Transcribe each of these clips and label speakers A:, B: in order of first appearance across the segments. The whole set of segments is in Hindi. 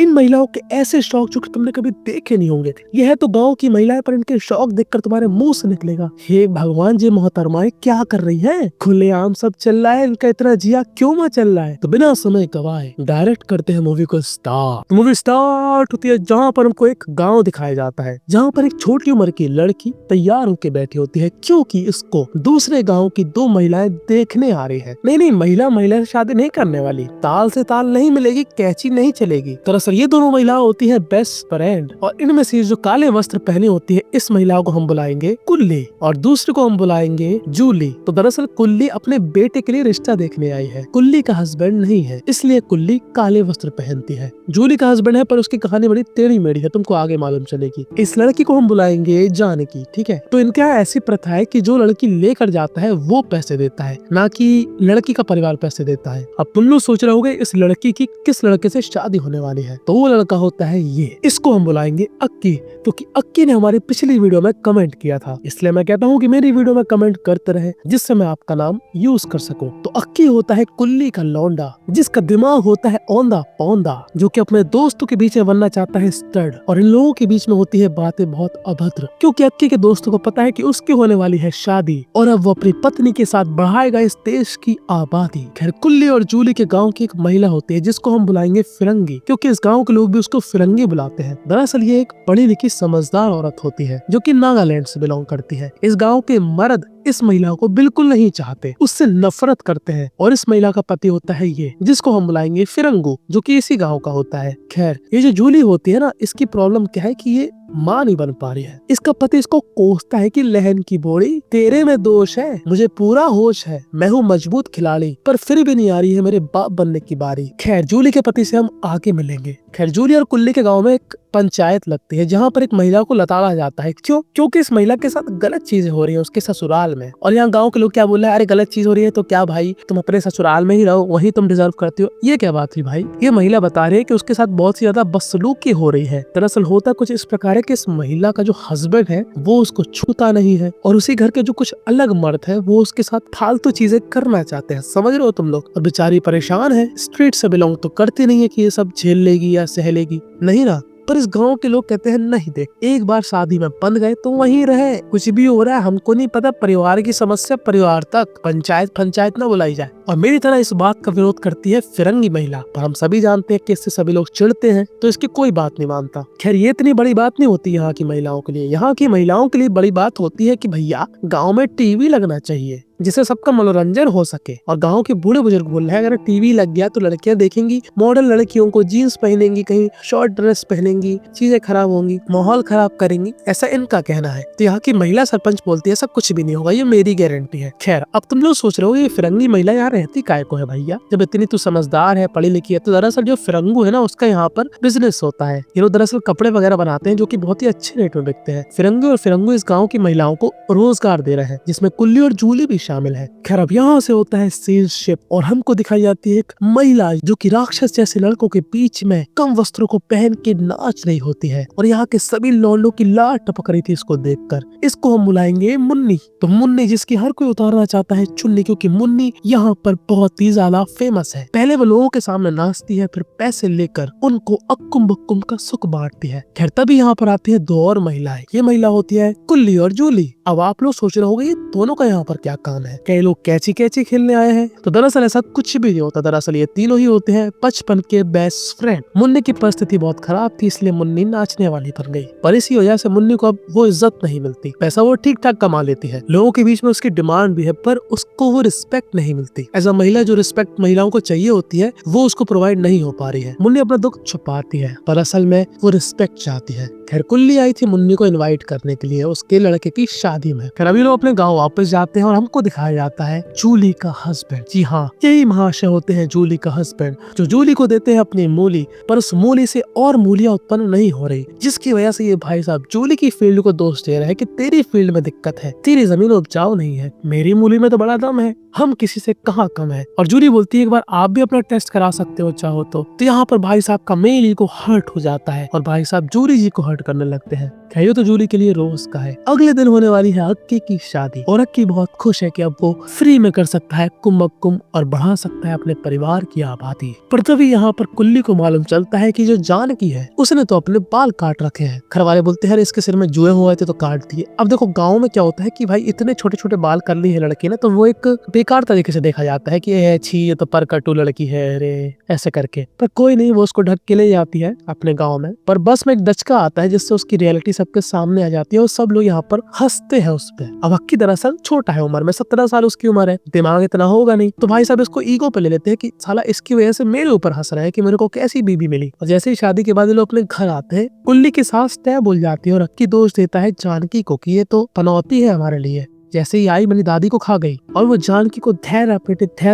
A: इन महिलाओं के ऐसे शौक जो कि तुमने कभी देखे नहीं होंगे। यह है तो गाँव की महिलाएं, पर इनके शौक देखकर तुम्हारे मुंह से निकलेगा, हे भगवान जी मोहतरमाएं क्या कर रही है। खुलेआम सब चल रहा है, इनका इतना जिया क्यों मच चल रहा है। तो बिना समय गवाए डायरेक्ट करते हैं मूवी को स्टार्ट। मूवी स्टार्ट होती है जहाँ पर हमको एक गाँव दिखाया जाता है, जहाँ पर एक छोटी उम्र की लड़की तैयार होकर बैठी होती है, क्योंकि इसको दूसरे गाँव की दो महिलाएं देखने आ रही है। नहीं, महिला से शादी नहीं करने वाली, ताल से ताल नहीं मिलेगी, कैची नहीं चलेगी। दरअसल ये दोनों महिला होती है बेस्ट फ्रेंड, और इनमें से जो काले वस्त्र पहने होती है इस महिला को हम बुलाएंगे कुल्ली, और दूसरे को हम बुलाएंगे जूली। तो दरअसल कुल्ली अपने बेटे के लिए रिश्ता देखने आई है। कुल्ली का हस्बैंड नहीं है, इसलिए कुल्ली काले वस्त्र पहनती है। जूली का हस्बैंड है, पर उसकी कहानी बड़ी टेढ़ी मेढ़ी है, तुमको आगे मालूम चलेगी। इस लड़की को हम बुलाएंगे जानकी, ठीक है। तो इनका ऐसी प्रथा है कि जो लड़की लेकर जाता है वो पैसे देता है, ना कि लड़की का परिवार पैसे देता है। अब तुम लोग सोच रहे होगे इस लड़की की किस लड़के से शादी होने वाली है, तो वो लड़का होता है ये। इसको हम बुलाएंगे अक्की, क्योंकि अक्की ने हमारी पिछली वीडियो में कमेंट किया था, इसलिए मैं कहता हूँ कि मेरी वीडियो में कमेंट करते रहे, जिससे मैं आपका नाम यूज कर सकूं। तो अक्की होता है कुल्ली का लौंडा, जिसका दिमाग होता है औंधा पौंधा, जो कि अपने दोस्तों के बीच में बनना चाहता है स्टड, और इन लोगों के बीच में होती है बातें बहुत अभद्र, क्योंकि अक्की के दोस्तों को पता है कि उसकी होने वाली है शादी, और अब वो अपनी पत्नी के साथ बढ़ाएगा इस देश की आबादी। खैर कुल्ली और जूली के गांव की एक महिला होती है, जिसको हम बुलाएंगे फिरंगी, क्योंकि इस गांव के लोग भी उसको फिरंगी बुलाते हैं। दरअसल ये एक पढ़ी लिखी समझदार औरत होती है, जो कि नागालैंड से बिलोंग करती है। इस गांव के मर्द इस महिला को बिल्कुल नहीं चाहते, उससे नफरत करते हैं, और इस महिला का पति होता है ये, जिसको हम बुलाएंगे फिरंगू, जो कि इसी गांव का होता है। खैर ये जो जूली होती है ना, इसकी प्रॉब्लम क्या है कि ये माँ नहीं बन पा रही है। इसका पति इसको कोसता है कि लहन की बोड़ी, तेरे में दोष है, मुझे पूरा होश है, मैं हूँ मजबूत खिलाड़ी, पर फिर भी नहीं आ रही है मेरे बाप बनने की बारी। खैर जूली के पति से हम आगे मिलेंगे। खैर जूली और कुल्ली के गांव में एक पंचायत लगती है, जहाँ पर एक महिला को लताड़ा जाता है। क्योंकि इस महिला के साथ गलत चीजें हो रही है उसके ससुराल में, और यहाँ गांव के लोग क्या बोल रहे हैं, अरे गलत चीज हो रही है तो क्या भाई, तुम अपने ससुराल में ही रहो, वही तुम डिजर्व करती हो। ये क्या बात हुई भाई। ये महिला बता रही है कि उसके साथ बहुत सी ज्यादा बदसलूकी हो रही है। दरअसल होता कुछ इस प्रकार है कि इस महिला का जो हस्बैंड है वो उसको छूता नहीं है, और उसी घर के जो कुछ अलग मर्द है वो उसके साथ फालतू चीजें करना चाहते हैं, समझ रहे हो तुम लोग। और बेचारी परेशान है, स्ट्रीट से बिलोंग तो करती नहीं है कि ये सब झेल लेगी या सह लेगी, नहीं ना। पर इस गांव के लोग कहते हैं नहीं, देख एक बार शादी में बंध गए तो वहीं रहे, कुछ भी हो रहा है हमको नहीं पता, परिवार की समस्या परिवार तक, पंचायत ना बुलाई जाए। और मेरी तरह इस बात का विरोध करती है फिरंगी महिला, पर हम सभी जानते हैं कि इससे सभी लोग चिढ़ते हैं, तो इसकी कोई बात नहीं मानता। खैर ये इतनी बड़ी बात नहीं होती यहाँ की महिलाओं के लिए। यहाँ की महिलाओं के लिए बड़ी बात होती है कि भैया गाँव में टीवी लगना चाहिए, जिससे सबका मनोरंजन हो सके। और गांव के बूढ़े बुजुर्ग बोल रहे हैं अगर टीवी लग गया तो लड़कियां देखेंगी मॉडल लड़कियों को, जीन्स पहनेंगी, कहीं शॉर्ट ड्रेस पहनेंगी, चीजें खराब होंगी, माहौल खराब करेंगी, ऐसा इनका कहना है। तो यहाँ की महिला सरपंच बोलती है ऐसा कुछ भी नहीं होगा, ये मेरी गारंटी है। खैर अब तुम लोग सोच रहे हो ये फिरंगी महिला यहाँ रहती काय को है भैया, जब इतनी तू समझदार है, पढ़ी लिखी है। तो दरअसल जो फिरंगू है ना, उसका यहाँ पर बिजनेस होता है। ये लोग दरअसल कपड़े वगैरह बनाते हैं जो की बहुत ही अच्छे रेट में बिकते हैं। फिरंगी और फिरंगू इस गाँव की महिलाओं को रोजगार दे रहे हैं, जिसमें कुल्ली और जूली भी शामिल है। खैर अब यहाँ से होता है सेल्सशिप, और हमको दिखाई जाती है एक महिला जो कि राक्षस जैसे लड़कों के बीच में कम वस्त्रों को पहन के नाच रही होती है, और यहाँ के सभी लौंडों की लाट टपक रही थी इसको देखकर। इसको हम बुलाएंगे मुन्नी। तो मुन्नी जिसकी हर कोई उतारना चाहता है चुन्नी, क्योंकि मुन्नी यहाँ पर बहुत ही ज्यादा फेमस है। पहले वो लोगों के सामने नाचती है, फिर पैसे लेकर उनको अक्कुम बक्कुम का सुख बांटती है। खैर तभी यहाँ पर आती है दो और महिलाएं। ये महिला होती है कुल्ली और जूली। अब आप लोग सोच रहे होंगे ये दोनों का यहाँ पर क्या काम है, कई लोग कैची कैची खेलने आए हैं। तो दरअसल ऐसा कुछ भी नहीं होता। दरअसल ये तीनों ही होते हैं बचपन के बेस्ट फ्रेंड। मुन्नी की परिस्थिति बहुत खराब थी, इसलिए मुन्नी नाचने वाली बन गई, पर इसी वजह से मुन्नी को अब वो इज्जत नहीं मिलती। पैसा वो ठीक ठाक कमा लेती है, लोगों के बीच में उसकी डिमांड भी है, पर उसको वो रिस्पेक्ट नहीं मिलती। एज अ महिला जो रिस्पेक्ट महिलाओं को चाहिए होती है वो उसको प्रोवाइड नहीं हो पा रही है। मुन्नी अपना दुख छुपाती है, पर असल में वो रिस्पेक्ट चाहती है। खैर कुल्ली आई थी मुन्नी को इनवाइट करने के लिए उसके लड़के की शादी में। खैर अभी लोग अपने गाँव वापस जाते हैं, और हमको दिखाया जाता है जूली का हस्बैंड। जी हाँ, यही महाशय होते हैं जूली का हस्बैंड, जो जूली को देते हैं अपनी मूली, पर उस मूली से और मूलियां उत्पन्न नहीं हो रही, जिसकी वजह से ये भाई साहब जूली की फील्ड को दोष दे रहे हैं कि तेरी फील्ड में दिक्कत है, तेरी जमीन उपजाऊ नहीं है, मेरी मूली में तो बड़ा दम है, हम किसी से कहाँ कम है। और जूली बोलती है एक बार आप भी अपना टेस्ट करा सकते हो चाहो तो। यहाँ पर भाई साहब का मेल ईगो हर्ट हो जाता है, और भाई साहब जूली जी को हर्ट सेलिब्रेट करने लगते हैं। खैर तो जूली के लिए रोज का है। अगले दिन होने वाली है अक्की की शादी और अक्की बहुत खुश है कि अब वो फ्री में कर सकता है कुंभकुम और बढ़ा सकता है अपने परिवार की आबादी। पर तभी यहाँ पर कुल्ली को मालूम चलता है कि जो जानकी है उसने तो अपने बाल काट रखे हैं। घर वाले बोलते हैं इसके सिर में जुए हुए थे तो काट दिए। अब देखो गाँव में क्या होता है कि भाई इतने छोटे छोटे बाल कर ली है लड़की ने तो वो एक बेकार तरीके से देखा जाता है कि ये तो पर कटू लड़की है अरे ऐसे करके। पर कोई नहीं, वो उसको ढक के ले जाती है अपने गाँव में। पर बस में एक दचका आता है जिससे उसकी रियलिटी सबके सामने आ जाती है और सब लोग यहाँ पर हंसते हैं उस पर। अब अक्की दरअसल छोटा है उम्र में, 17 साल उसकी उम्र है, दिमाग इतना होगा नहीं। तो भाई साहब इसको ईगो पे ले लेते हैं कि साला इसकी वजह से मेरे ऊपर हंस रहा है कि मेरे को कैसी बीबी मिली। और जैसे ही शादी के बाद लोग अपने घर आते हैं कुल्ली की सास तय बोल जाती है और अक्की दोष देता है जानकी को कि ये तो पनौती है हमारे लिए, जैसे ही आई मेरी दादी को खा गई। और वो जानकी को धैर्य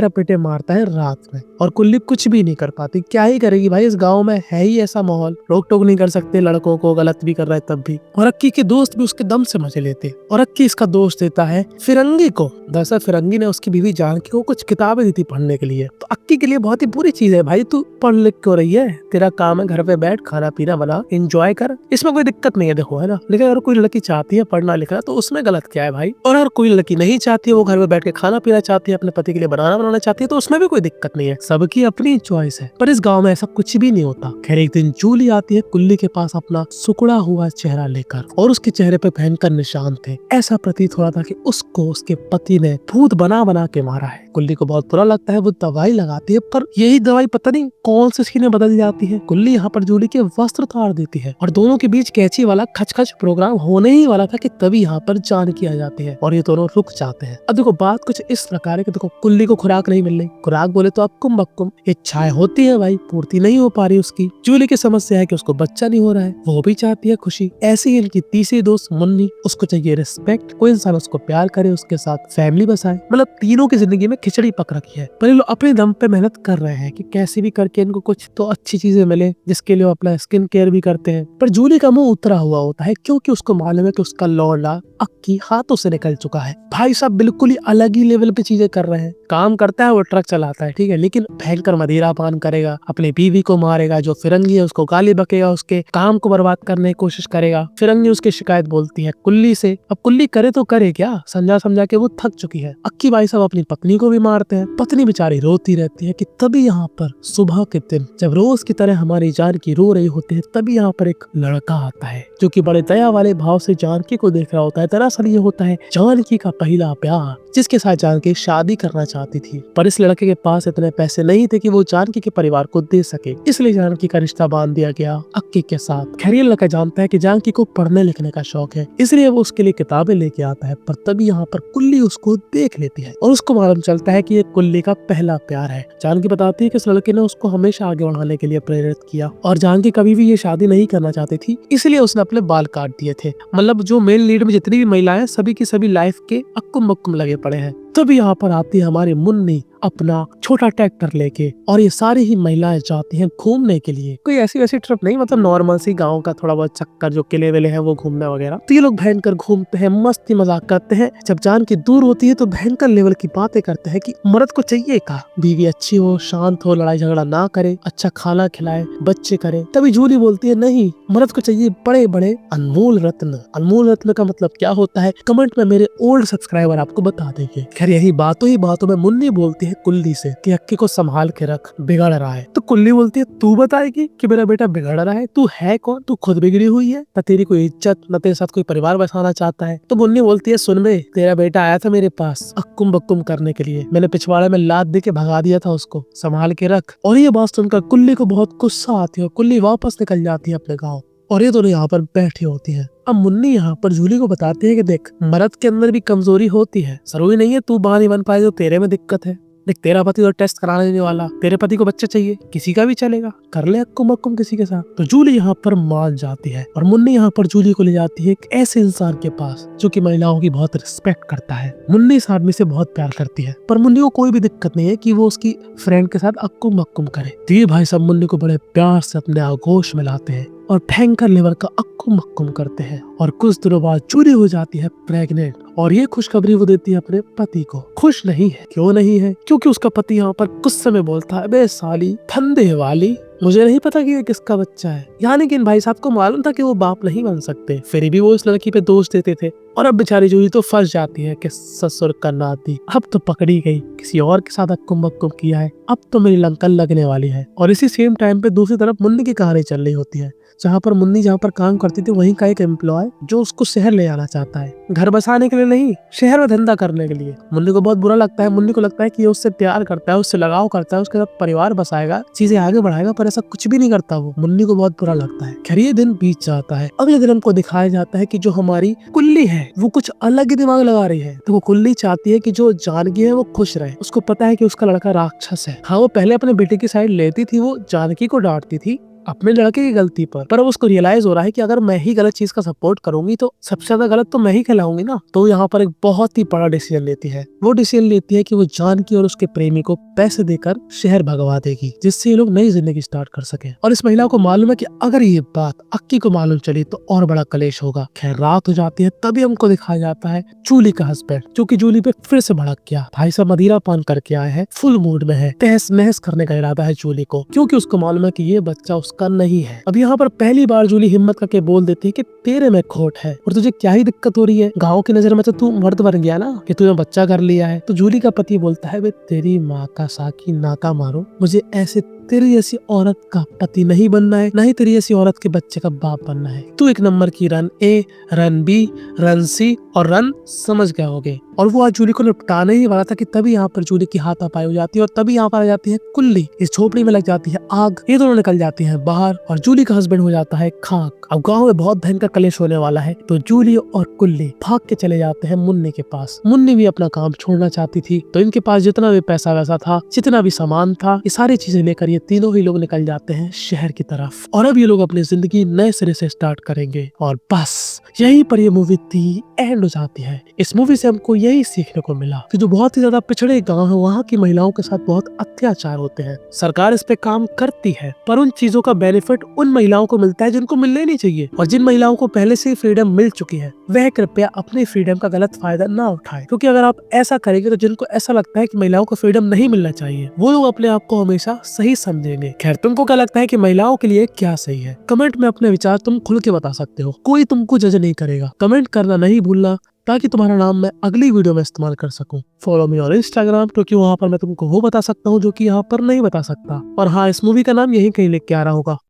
A: पेटे मारता है रात में। और कुल्ली कुछ भी नहीं कर पाती, क्या ही करेगी भाई, इस गांव में है ही ऐसा माहौल, रोक टोक नहीं कर सकते लड़कों को, गलत भी कर रहा है तब भी। और अक्की के दोस्त भी उसके दम से मजे लेते और अक्की इसका दोष देता है फिरंगी को। दरअसल फिरंगी ने उसकी बीवी जानकी को कुछ किताबें दी थी पढ़ने के लिए। तो अक्की के लिए बहुत ही बुरी चीज है भाई, तू पढ़ लिख क्यों रही है, तेरा काम है घर पे बैठ खाना पीना बना एंजॉय कर, इसमें कोई दिक्कत नहीं है देखो, है ना। लेकिन अगर कोई लड़की चाहती है पढ़ना लिखना तो उसमें गलत क्या है भाई। और अगर कोई लड़की नहीं चाहती है, वो घर में बैठ के खाना पीना चाहती है, अपने पति के लिए बनाना चाहती है तो उसमें भी कोई दिक्कत नहीं है, सबकी अपनी चॉइस है। पर इस गांव में ऐसा कुछ भी नहीं होता। खैर एक दिन जूली आती है कुल्ली के पास अपना सुकड़ा हुआ चेहरा लेकर और उसके चेहरे पे भयंकर निशान थे। ऐसा प्रतीत हो रहा था कि उसको उसके पति ने भूत बना के मारा है। कुल्ली को बहुत बुरा लगता है, वो दवाई लगाती है पर यही दवाई पता नहीं कौन से सीने बदल जाती है। कुल्ली यहाँ पर जूली के वस्त्र उतार देती है और दोनों के बीच कैची वाला खच प्रोग्राम होने ही वाला था कि तभी यहाँ पर जानकी आ जाती है और ये दोनों रुक जाते हैं। अब देखो बात कुछ इस प्रकार है कि देखो कुल्ली को खुराक नहीं मिल रही, खुराक बोले तो अब कुंभकुम इच्छाएं होती है भाई, पूर्ति नहीं हो पा रही उसकी। जूली की समस्या है कि उसको बच्चा नहीं हो रहा है, वो भी चाहती है खुशी। ऐसी ही इनकी तीसरी दोस्त मुन्नी, उसको चाहिए रिस्पेक्ट, कोई इंसान उसको प्यार करे, उसके साथ फैमिली बसाए। मतलब तीनों की जिंदगी में खिचड़ी पक रखी है पर ये लोग अपने दम पे मेहनत कर रहे हैं कि कैसे भी करके इनको कुछ तो अच्छी चीजें मिले, जिसके लिए अपना स्किन केयर भी करते हैं। पर जूली का मुंह उतरा हुआ होता है क्योंकि उसको मालूम है कि उसका लौंडा अक्की हाथों से निकल चुका है। भाई साहब बिल्कुल ही अलग ही लेवल पे चीजें कर रहे हैं। काम करता है वो ट्रक चलाता है ठीक है, लेकिन भयंकर मदिरा पान करेगा, अपनी बीवी को मारेगा, जो फिरंगी है उसको गाली बकेगा, उसके काम को बर्बाद करने की कोशिश करेगा। फिरंगी उसकी शिकायत बोलती है कुल्ली से। अब कुल्ली करे तो करे क्या, समझा के वो थक चुकी है। अक्की भाई साहब अपनी पत्नी को भी मारते हैं। पत्नी बेचारी रोती रहती है कि तभी यहाँ पर सुबह के दिन जब रोज की तरह हमारी जानकी रो रही होती है तभी यहाँ पर एक लड़का आता है जो कि बड़े दया वाले भाव से जानकी को देख रहा होता है। दरअसल ये होता है जानकी का पहला प्यार, जिसके साथ जानकी शादी करना चाहती थी। पर इस लड़के के पास इतने पैसे नहीं थे कि वो जानकी के परिवार को दे सके, इसलिए जानकी का रिश्ता बांध दिया गया अक्की के साथ। खैर ये लड़का जानता है कि जानकी को पढ़ने लिखने का शौक है, इसलिए वो उसके लिए किताबें लेके आता है। पर तभी यहाँ पर कुल्ली उसको देख लेती है और उसको मालूम चलता है कि ये कुल्ली का पहला प्यार है। जानकी बताती है कि इस लड़के ने उसको हमेशा आगे बढ़ाने के लिए प्रेरित किया और जानकी कभी भी ये शादी नहीं करना चाहती थी, इसलिए उसने अपने बाल काट दिए थे। मतलब जो मेल लीड में जितनी भी महिलाएं सभी की सभी लाइफ के अक्कुम बक्कुम लगे पड़े हैं। तभी यहाँ पर आती है हमारी मुन्नी अपना छोटा ट्रैक्टर लेके और ये सारी ही महिलाएं जाती हैं घूमने के लिए। कोई ऐसी वैसी ट्रिप नहीं, मतलब नॉर्मल सी गांव का थोड़ा बहुत चक्कर, जो किले वेले हैं वो घूमने वगैरह। तो ये लोग भयंकर घूमते हैं, मस्ती मजाक करते हैं। जब जानकी दूर होती है तो भयंकर लेवल की बातें करते हैं कि मर्द को चाहिए का बीवी अच्छी हो, शांत हो, लड़ाई झगड़ा ना करे, अच्छा खाना खिलाए, बच्चे करे। तभी जूली बोलती है नहीं, मर्द को चाहिए बड़े बड़े अनमोल रत्न। अनमोल रत्न का मतलब क्या होता है कमेंट में मेरे ओल्ड सब्सक्राइबर आपको बता देंगे। खैर यही बातों में मुन्नी बोलती है कुल्ली से कि अक्की को संभाल के रख, बिगड़ रहा है। तो कुल्ली बोलती है तू बताएगी कि मेरा बेटा बिगड़ रहा है, तू है कौन, तू खुद बिगड़ी हुई है, न तेरी कोई इज्जत, न तेरे साथ कोई परिवार बसाना चाहता है। तो मुन्नी बोलती है सुन बे, तेरा बेटा आया था मेरे पास अक्कुम बक्कुम करने के लिए, मैंने पिछवाड़े में लात दे के भगा दिया था उसको, संभाल के रख। और ये बात सुनकर कुल्ली को बहुत गुस्सा आती है और कुल्ली वापस निकल जाती है अपने गाँव और ये दोनों यहाँ पर बैठी होती है। अब मुन्नी यहाँ पर जूली को बताती है कि देख मर्द के अंदर भी कमजोरी होती है, जरूरी नहीं है तू बाहर नहीं बन पाए तो तेरे में दिक्कत है। देख तेरा पति तो टेस्ट कराने देने वाला, तेरे पति को बच्चा चाहिए, किसी का भी चलेगा, कर ले अक्कुम बक्कुम किसी के साथ। तो जूली यहाँ पर मान जाती है और मुन्नी यहाँ पर जूली को ले जाती है एक ऐसे इंसान के पास जो कि महिलाओं की बहुत रिस्पेक्ट करता है। मुन्नी इस आदमी से बहुत प्यार करती है पर मुन्नी को कोई भी दिक्कत नहीं है कि वो उसकी फ्रेंड के साथ अक्कुम बक्कुम करे। तो ये भाई सब मुन्नी को बड़े प्यार से अपने आगोश में लाते हैं और भयंकर लेवल का अक्कुम बक्कुम करते हैं और कुछ दिनों बाद जूली हो जाती है प्रेग्नेंट और ये खुशखबरी वो देती है अपने पति को। खुश नहीं है, क्यों नहीं है, क्योंकि उसका पति यहाँ पर गुस्से में बोलता है बे साली फंदे वाली, मुझे नहीं पता कि ये किसका बच्चा है। यानी कि इन भाई साहब को मालूम था कि वो बाप नहीं बन सकते, फिर भी वो इस लड़की पे दोष देते थे। और अब बेचारी जूही तो फंस जाती है कि ससुर का नाती, अब तो पकड़ी गई, किसी और के साथ अक्कुम बक्कुम किया है, अब तो मेरी लंकन लगने वाली है। और इसी सेम टाइम पे दूसरी तरफ मुन्नी की कहानी चल रही होती है, जहाँ पर मुन्नी जहाँ पर काम करती थी वहीं का एक एम्प्लॉय जो उसको शहर ले आना चाहता है, घर बसाने के लिए नहीं, शहर में धंधा करने के लिए। मुन्नी को बहुत बुरा लगता है, मुन्नी को लगता है कि ये उससे प्यार करता है, उससे लगाव करता है, उसके साथ परिवार बसाएगा, चीजें आगे बढ़ाएगा, पर ऐसा कुछ भी नहीं करता वो। मुन्नी को बहुत बुरा लगता है। खैर ये दिन बीत जाता है। अगले दिन हमको दिखाया जाता है कि जो हमारी कुल्ली है वो कुछ अलग ही दिमाग लगा रही है। तो वो कुल्ली चाहती है कि जो जानकी है वो खुश रहे। उसको पता है कि उसका लड़का राक्षस है। हाँ, वो पहले अपने बेटे की साइड लेती थी, वो जानकी को डांटती थी अपने लड़के की गलती पर अब उसको रियलाइज हो रहा है कि अगर मैं ही गलत चीज का सपोर्ट करूंगी तो सबसे ज्यादा गलत तो मैं ही कहलाऊंगी ना। तो यहाँ पर एक बहुत ही बड़ा डिसीजन लेती है। वो डिसीजन लेती है कि वो जानकी और उसके प्रेमी को पैसे देकर शहर भगवा देगी, जिससे ये लोग नई जिंदगी स्टार्ट कर सके। और इस महिला को मालूम है कि अगर ये बात अक्की को मालूम चली तो और बड़ा कलेश होगा। खैर रात हो जाती है, तभी हमको दिखाया जाता है जूली का हस्बैंड, जो कि जूली पे फिर से भड़क गया। भाई साहब मदिरा पान करके आए हैं, फुल मूड में है, तहस नहस करने का इरादा है जूली को, क्योंकि उसको मालूम है कि ये बच्चा का नहीं है। अब यहाँ पर पहली बार जूली हिम्मत करके बोल देती है कि तेरे में खोट है और तुझे क्या ही दिक्कत हो रही है, गाँव की नजर में तो तू मर्द बन गया ना कि तूने बच्चा कर लिया है। तो जूली का पति बोलता है, वे तेरी माँ का साकी नाका मारो, मुझे ऐसे तेरी जैसी औरत का पति नहीं बनना है, ना ही तेरी जैसी औरत के बच्चे का बाप बनना है। तू एक नंबर की रन ए, रन बी, रन सी और रन समझ गए होगे। और वो आज जूली को निपटाने ही वाला था कि तभी यहाँ पर जूली की हाथापाई हो जाती है और तभी यहाँ पर आ जाती है कुल्ली। इस झोपड़ी में लग जाती है आग, ये दोनों निकल जाती हैं बाहर और जूली का हस्बैंड हो जाता है खाक। अब गाँव में बहुत भयंकर कलेश होने वाला है, तो जूली और कुल्ली भाग के चले जाते हैं मुन्नी के पास। मुन्नी भी अपना काम छोड़ना चाहती थी, तो इनके पास जितना भी पैसा वैसा था, जितना भी सामान था, ये सारी चीजें लेकर ये तीनों ही लोग निकल जाते हैं शहर की तरफ। और अब ये लोग अपनी जिंदगी नए सिरे से स्टार्ट करेंगे। और बस यहीं पर ये मूवी दी एंड हो जाती है। इस मूवी से हमको यही सीखने को मिला कि जो बहुत ही ज्यादा पिछड़े गांव है वहाँ की महिलाओं के साथ बहुत अत्याचार होते हैं। सरकार इस पे काम करती है, पर उन चीजों का बेनिफिट उन महिलाओं को मिलता है जिनको मिलने नहीं चाहिए। और जिन महिलाओं को पहले से फ्रीडम मिल चुकी है वह कृपया अपने फ्रीडम का गलत फायदा ना उठाए, क्योंकि अगर आप ऐसा करेंगे तो जिनको ऐसा लगता है कि महिलाओं को फ्रीडम नहीं मिलना चाहिए वो लोग अपने आप को हमेशा सही समझेंगे। खैर तुमको क्या लगता है कि महिलाओं के लिए क्या सही है? कमेंट में अपने विचार तुम खुल के बता सकते हो, कोई तुमको जज नहीं करेगा। कमेंट करना नहीं भूलना ताकि तुम्हारा नाम मैं अगली वीडियो में इस्तेमाल कर सकूं। फॉलो मी ऑन इंस्टाग्राम, क्योंकि वहां पर मैं तुमको वो बता सकता हूँ जो कि यहाँ पर नहीं बता सकता। और हाँ, इस मूवी का नाम यही कहीं लिख के आ रहा होगा।